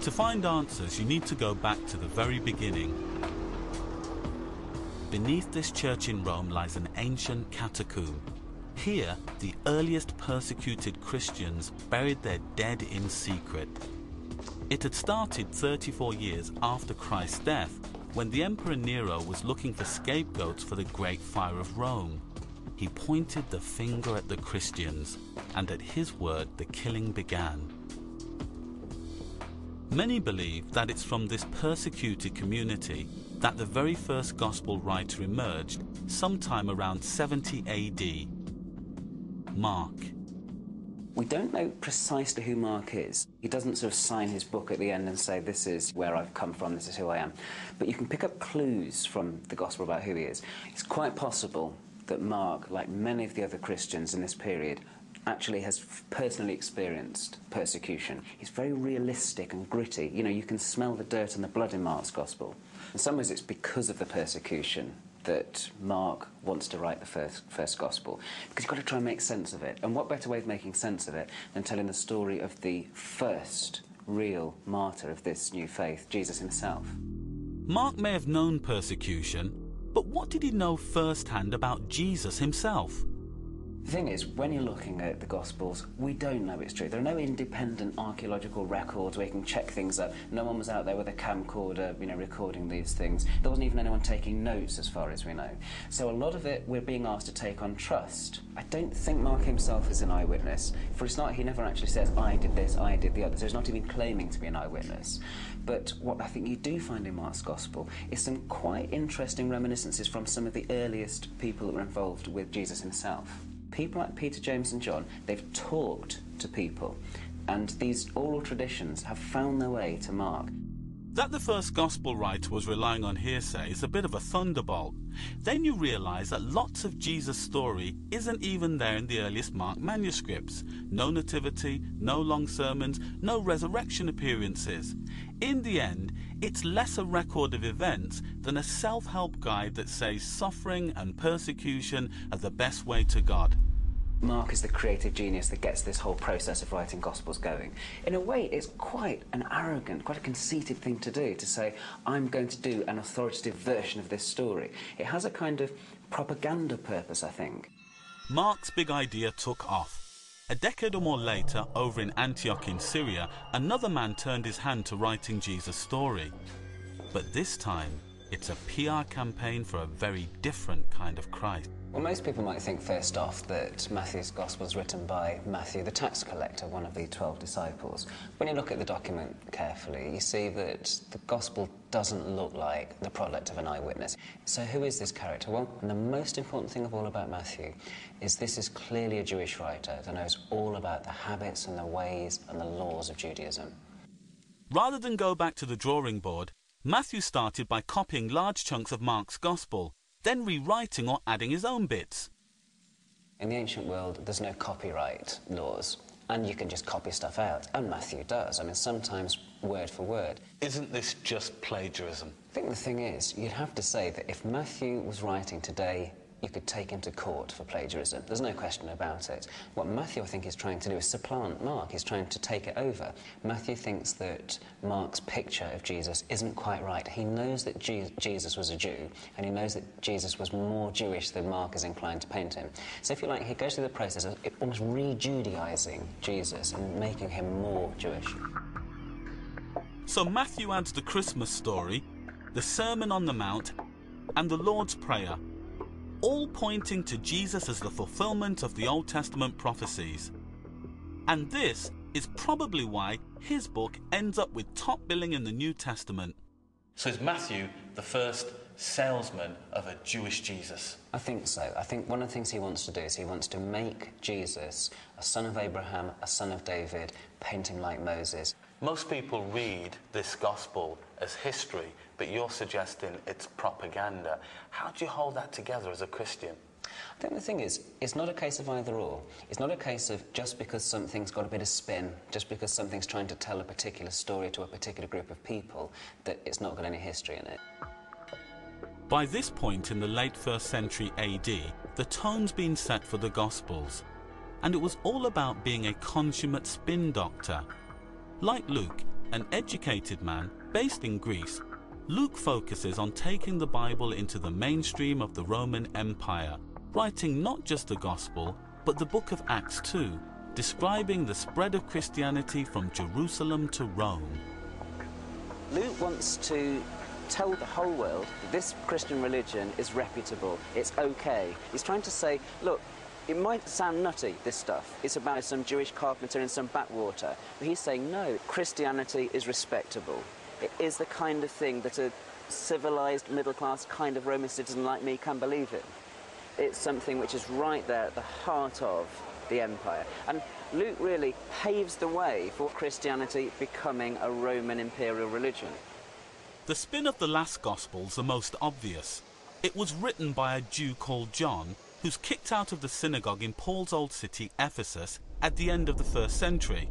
To find answers, you need to go back to the very beginning. Beneath this church in Rome lies an ancient catacomb. Here, the earliest persecuted Christians buried their dead in secret. It had started 34 years after Christ's death, when the Emperor Nero was looking for scapegoats for the Great Fire of Rome. He pointed the finger at the Christians, and at his word the killing began. Many believe that it's from this persecuted community that the very first gospel writer emerged sometime around 70 AD. Mark. We don't know precisely who Mark is. He doesn't sort of sign his book at the end and say, this is where I've come from, this is who I am. But you can pick up clues from the gospel about who he is. It's quite possible that Mark, like many of the other Christians in this period, actually has personally experienced persecution. He's very realistic and gritty. You know, you can smell the dirt and the blood in Mark's gospel. In some ways it's because of the persecution that Mark wants to write the first gospel, because you've got to try and make sense of it. And what better way of making sense of it than telling the story of the first real martyr of this new faith, Jesus himself. Mark may have known persecution, but what did he know firsthand about Jesus himself? The thing is, when you're looking at the Gospels, we don't know it's true. There are no independent archaeological records where you can check things up. No one was out there with a camcorder, you know, recording these things. There wasn't even anyone taking notes, as far as we know. So a lot of it we're being asked to take on trust. I don't think Mark himself is an eyewitness. For a start, he never actually says, I did this, I did the other. So he's not even claiming to be an eyewitness. But what I think you do find in Mark's Gospel is some quite interesting reminiscences from some of the earliest people that were involved with Jesus himself. People like Peter, James and John, they've talked to people, and these oral traditions have found their way to Mark. That the first gospel writer was relying on hearsay is a bit of a thunderbolt. Then you realise that lots of Jesus' story isn't even there in the earliest Mark manuscripts. No nativity, no long sermons, no resurrection appearances. In the end, it's less a record of events than a self-help guide that says suffering and persecution are the best way to God. Mark is the creative genius that gets this whole process of writing Gospels going. In a way, it's quite an arrogant, quite a conceited thing to do, to say, I'm going to do an authoritative version of this story. It has a kind of propaganda purpose, I think. Mark's big idea took off. A decade or more later, over in Antioch in Syria, another man turned his hand to writing Jesus' story. But this time, it's a PR campaign for a very different kind of Christ. Well, most people might think first off that Matthew's Gospel is written by Matthew the tax collector, one of the 12 disciples. When you look at the document carefully, you see that the Gospel doesn't look like the product of an eyewitness. So who is this character? Well, the most important thing of all about Matthew is this is clearly a Jewish writer that knows all about the habits and the ways and the laws of Judaism. Rather than go back to the drawing board, Matthew started by copying large chunks of Mark's Gospel, then rewriting or adding his own bits. In the ancient world, there's no copyright laws, and you can just copy stuff out, and Matthew does. I mean, sometimes word for word. Isn't this just plagiarism? I think the thing is, you'd have to say that if Matthew was writing today, you could take him to court for plagiarism. There's no question about it. What Matthew, I think, is trying to do is supplant Mark. He's trying to take it over. Matthew thinks that Mark's picture of Jesus isn't quite right. He knows that Jesus was a Jew, and he knows that Jesus was more Jewish than Mark is inclined to paint him. So if you like, he goes through the process of almost re-Judaizing Jesus and making him more Jewish. So Matthew adds the Christmas story, the Sermon on the Mount, and the Lord's Prayer, all pointing to Jesus as the fulfillment of the Old Testament prophecies. And this is probably why his book ends up with top billing in the New Testament. So is Matthew the first salesman of a Jewish Jesus? I think so. I think one of the things he wants to do is he wants to make Jesus a son of Abraham, a son of David, painting like Moses. Most people read this gospel as history, but you're suggesting it's propaganda. How do you hold that together as a Christian? I think the thing is, it's not a case of either or. It's not a case of just because something's got a bit of spin, just because something's trying to tell a particular story to a particular group of people, that it's not got any history in it. By this point in the late 1st century AD, the tone's been set for the Gospels, and it was all about being a consummate spin doctor. Like Luke, an educated man based in Greece, Luke focuses on taking the Bible into the mainstream of the Roman Empire, writing not just the Gospel, but the book of Acts too, describing the spread of Christianity from Jerusalem to Rome. Luke wants to tell the whole world that this Christian religion is reputable, it's okay. He's trying to say, look, it might sound nutty, this stuff. It's about some Jewish carpenter in some backwater. But he's saying, no, Christianity is respectable. It is the kind of thing that a civilized, middle-class kind of Roman citizen like me can believe in. It's something which is right there at the heart of the empire. And Luke really paves the way for Christianity becoming a Roman imperial religion. The spin of the last Gospel's the most obvious. It was written by a Jew called John, who's kicked out of the synagogue in Paul's old city, Ephesus, at the end of the 1st century.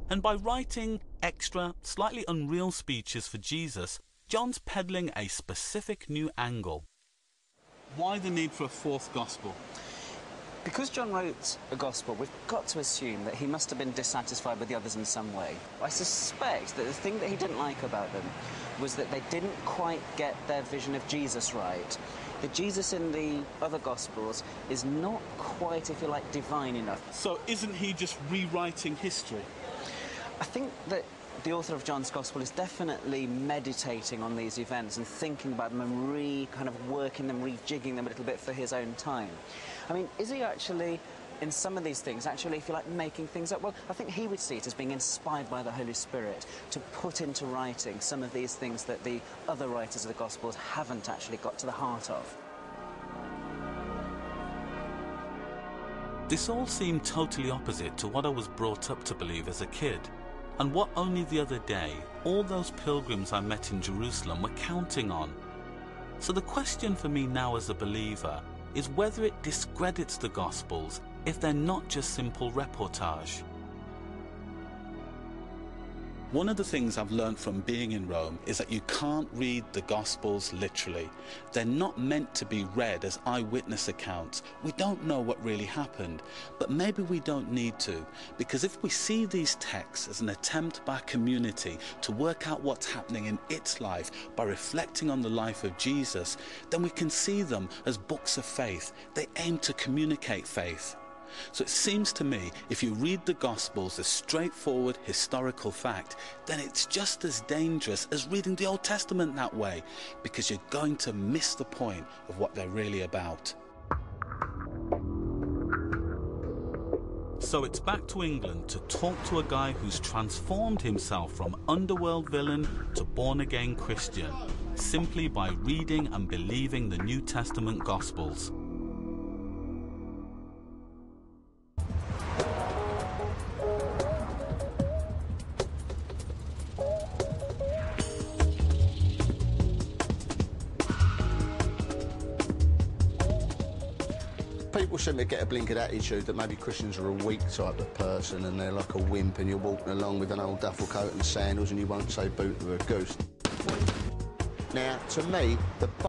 And by writing extra, slightly unreal speeches for Jesus, John's peddling a specific new angle. Why the need for a 4th Gospel? Because John wrote a Gospel, we've got to assume that he must have been dissatisfied with the others in some way. I suspect that the thing that he didn't like about them was that they didn't quite get their vision of Jesus right. The Jesus in the other Gospels is not quite, if you like, divine enough. So isn't he just rewriting history? I think that the author of John's Gospel is definitely meditating on these events and thinking about them and kind of working them, rejigging them a little bit for his own time. I mean, is he actually, in some of these things, actually, if you like, making things up? Well, I think he would see it as being inspired by the Holy Spirit to put into writing some of these things that the other writers of the Gospels haven't actually got to the heart of. This all seemed totally opposite to what I was brought up to believe as a kid, and what only the other day all those pilgrims I met in Jerusalem were counting on. So the question for me now as a believer is whether it discredits the Gospels if they're not just simple reportage. One of the things I've learned from being in Rome is that you can't read the Gospels literally. They're not meant to be read as eyewitness accounts. We don't know what really happened, but maybe we don't need to, because if we see these texts as an attempt by a community to work out what's happening in its life by reflecting on the life of Jesus, then we can see them as books of faith. They aim to communicate faith. So it seems to me, if you read the Gospels as straightforward historical fact, then it's just as dangerous as reading the Old Testament that way, because you're going to miss the point of what they're really about. So it's back to England to talk to a guy who's transformed himself from underworld villain to born-again Christian, simply by reading and believing the New Testament Gospels. People seem to get a blinkered attitude that maybe Christians are a weak type of person and they're like a wimp and you're walking along with an old duffel coat and sandals and you won't say boot to a goose. Now, to me, the